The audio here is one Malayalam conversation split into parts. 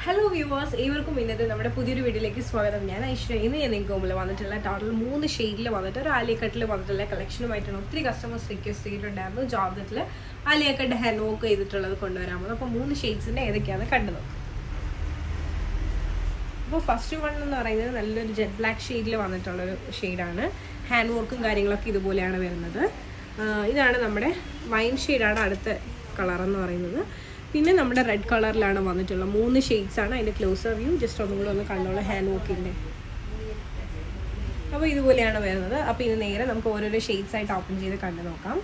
ഹലോ വ്യൂവേഴ്സ്, ഏവർക്കും ഇന്നത്തെ നമ്മുടെ പുതിയൊരു വീഡിയോയിലേക്ക് സ്വാഗതം. ഞാൻ ഐശ്വര്യ. ഇന്ന് ഞാൻ നിങ്ങൾക്ക് മുമ്പിൽ വന്നിട്ടുള്ള ടോട്ടൽ 3 ഷെയ്ഡിൽ വന്നിട്ട് ഒരു ആലിയക്കട്ടിൽ വന്നിട്ടുള്ള കളക്ഷനുമായിട്ടാണ്. ഒത്തിരി കസ്റ്റമേഴ്സ് റിക്വസ്റ്റ് ചെയ്തിട്ടുണ്ടായിരുന്നു ജോർജറ്റിൽ ആലിയക്കട്ട് ഹാൻഡ് വർക്ക് ചെയ്തിട്ടുള്ളത് കൊണ്ടുവരാമോ. അപ്പോൾ 3 ഷെയ്ഡ്സിൻ്റെ ഏതൊക്കെയാണ് കണ്ടു നോക്കാം. അപ്പോൾ ഫസ്റ്റ് വൺ എന്ന് പറയുന്നത് നല്ലൊരു ജെറ്റ് ബ്ലാക്ക് ഷെയ്ഡിൽ വന്നിട്ടുള്ളൊരു ഷെയ്ഡാണ്. ഹാൻഡ് വർക്കും കാര്യങ്ങളൊക്കെ ഇതുപോലെയാണ് വരുന്നത്. ഇതാണ് നമ്മുടെ വൈൻ ഷെയ്ഡാണ് അടുത്ത കളറെന്ന് പറയുന്നത്. പിന്നെ നമ്മുടെ റെഡ് കളറിലാണ് വന്നിട്ടുള്ള 3 ഷെയ്ഡ്സാണ്. അതിൻ്റെ ക്ലോസർ വ്യൂ ജസ്റ്റ് ഒന്നും കൂടെ ഒന്ന് കണ്ടോളാം ഹാൻഡ് വർക്കിൻ്റെ. അപ്പോൾ ഇതുപോലെയാണ് വരുന്നത്. അപ്പോൾ ഇത് നേരെ നമുക്ക് ഓരോരോ ഷെയ്ഡ്സ് ആയിട്ട് ഓപ്പൺ ചെയ്ത് കണ്ടു നോക്കാം.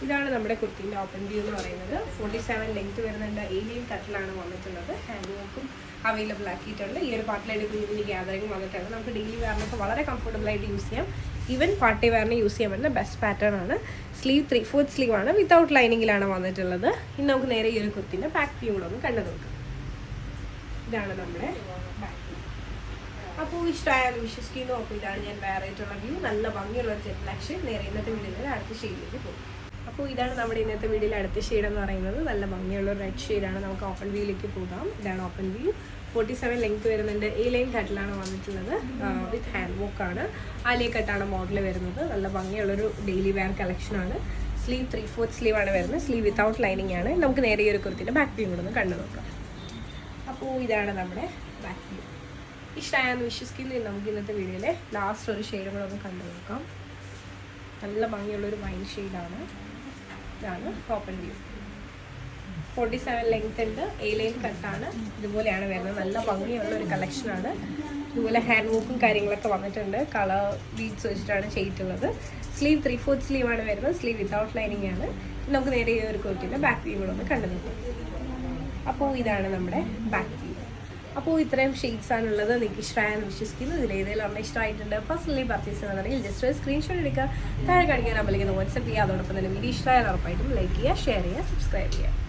ഇതാണ് നമ്മുടെ കുർത്തീൻ്റെ ഓപ്പൺ വ്യൂ എന്ന് പറയുന്നത്. 47 ലെങ്ത് വരുന്നുണ്ട്. ഏലിയൻ കട്ടിലാണ് വന്നിട്ടുള്ളത്. ഹാൻഡ് വർക്കും അവൈലബിൾ ആക്കിയിട്ടുണ്ട്. ഈ ഒരു പാർട്ടിലായിട്ട് കുഞ്ഞിന് ഗ്യാതറിംഗ് വന്നിട്ടുണ്ട്. നമുക്ക് ഡെയിലി വെയറിനൊക്കെ വളരെ കംഫർട്ടബിൾ ആയിട്ട് യൂസ് ചെയ്യാം. ഈവൻ പാർട്ടി വെയറിന് യൂസ് ചെയ്യാൻ പറ്റുന്ന ബെസ്റ്റ് പാറ്റേൺ ആണ്. സ്ലീവ് 3/4 സ്ലീവ് ആണ്, വിത്തൗട്ട് ലൈനിങ്ങിലാണ് വന്നിട്ടുള്ളത്. ഇനി നമുക്ക് നേരെ ഈ ഒരു കുർത്തിൻ്റെ ബാക്ക് വ്യൂ കൂടെ ഒന്ന് കണ്ടു നോക്കാം. ഇതാണ് നമ്മുടെ ബാക്ക് വ്യൂ. അപ്പോൾ ഇഷ്ടമായാലും വിശ്വസിക്കുന്നു. അപ്പോൾ ഇതാണ് ഞാൻ വേറെ ആയിട്ടുള്ള വ്യൂ. നല്ല ഭംഗിയുള്ള ജെറ്റ് ബ്ലാക്ക് ഷെയ്ഡ്. നേരെ ഇന്നത്തെ വീഡിയോയിൽ അടുത്ത ഷെയ്ഡിലേക്ക് പോകും. അപ്പോൾ ഇതാണ് നമ്മുടെ ഇന്നത്തെ വീഡിയോയിൽ അടുത്ത ഷെയ്ഡ് എന്ന് പറയുന്നത്. നല്ല ഭംഗിയുള്ള റെഡ് ഷെയ്ഡാണ്. നമുക്ക് ഓപ്പൺ വ്യൂയിലേക്ക് പോകാം. ഇതാണ് ഓപ്പൺ വ്യൂ. 47 ലെങ്ത് വരുന്നുണ്ട്. എ ലൈൻ കട്ടിലാണ് വന്നിട്ടുള്ളത്. വിത്ത് ഹാൻഡ് വർക്കാണ്. ആലിയ കട്ടാണ് മോഡൽ വരുന്നത്. നല്ല ഭംഗിയുള്ളൊരു ഡെയിലി വെയർ കളക്ഷനാണ്. സ്ലീവ് 3/4 സ്ലീവ് ആണ് വരുന്നത്. സ്ലീവ് വിത്തൗട്ട് ലൈനിങ് ആണ്. നമുക്ക് നേരെ ഈ ഒരു കുർത്തിൻ്റെ ബാക്ക് വ്യൂ കൂടെ ഒന്ന് കണ്ടു നോക്കാം. അപ്പോൾ ഇതാണ് നമ്മുടെ ബാക്ക് വ്യൂ. ഇഷ്ടമായെന്ന് വിശ്വസിക്കുന്നു. നമുക്ക് ഇന്നത്തെ വീഡിയോയിലെ ലാസ്റ്റ് ഒരു ഷെയ്ഡ് കൂടെ ഒന്ന് കണ്ടു നോക്കാം. നല്ല ഭംഗിയുള്ളൊരു വൈൻ ഷെയ്ഡാണ്. ഇതാണ് ഓപ്പൺ വ്യൂ. 47 ലെങ്ത് ഉണ്ട്. എ ലൈൻ കട്ടാണ്. ഇതുപോലെയാണ് വരുന്നത്. നല്ല ഭംഗിയുള്ള ഒരു കളക്ഷനാണ്. ഇതുപോലെ ഹാൻഡ് വർക്കും കാര്യങ്ങളൊക്കെ വന്നിട്ടുണ്ട്. കളർ ബീഡ്സ് വെച്ചിട്ടാണ് ചെയ്തിട്ടുള്ളത്. സ്ലീവ് 3/4 സ്ലീവ് ആണ് വരുന്നത്. സ്ലീവ് വിത്തൗട്ട് ലൈനിങ് ആണ്. നമുക്ക് നേരെ ഈ ഒരു കുർത്തിൻ്റെ ബാക്ക് വ്യൂ കൂടെ ഒന്ന് കണ്ടു നോക്കാം. അപ്പോൾ ഇതാണ് നമ്മുടെ ബാക്ക് വ്യൂ. അപ്പോൾ ഇത്രയും ഷെയ്ഡ്സ് ആണുള്ളത്. നിങ്ങൾക്ക് ഇഷ്ടമായെന്ന് വിശ്വസിക്കുന്നു. ഇതിൽ ഏതെങ്കിലും ഒരെണ്ണം ഇഷ്ടമായിട്ടുണ്ട് പേഴ്സണലി പർച്ചേസ് ചെയ്യുന്നുണ്ടെങ്കിൽ ജസ്റ്റ് ഒരു സ്ക്രീൻഷോട്ട് എടുക്കുക. താഴെ കാണിക്കാൻ നമ്പറിലേക്ക് വാട്സ്ആപ്പ് ചെയ്യുക. അതോടൊപ്പം തന്നെ വീഡിയോ ഇഷ്ടമായാൽ ഉറപ്പായിട്ടും ലൈക്ക് ചെയ്യുക, ഷെയർ ചെയ്യുക, സബ്സ്ക്രൈബ് ചെയ്യുക.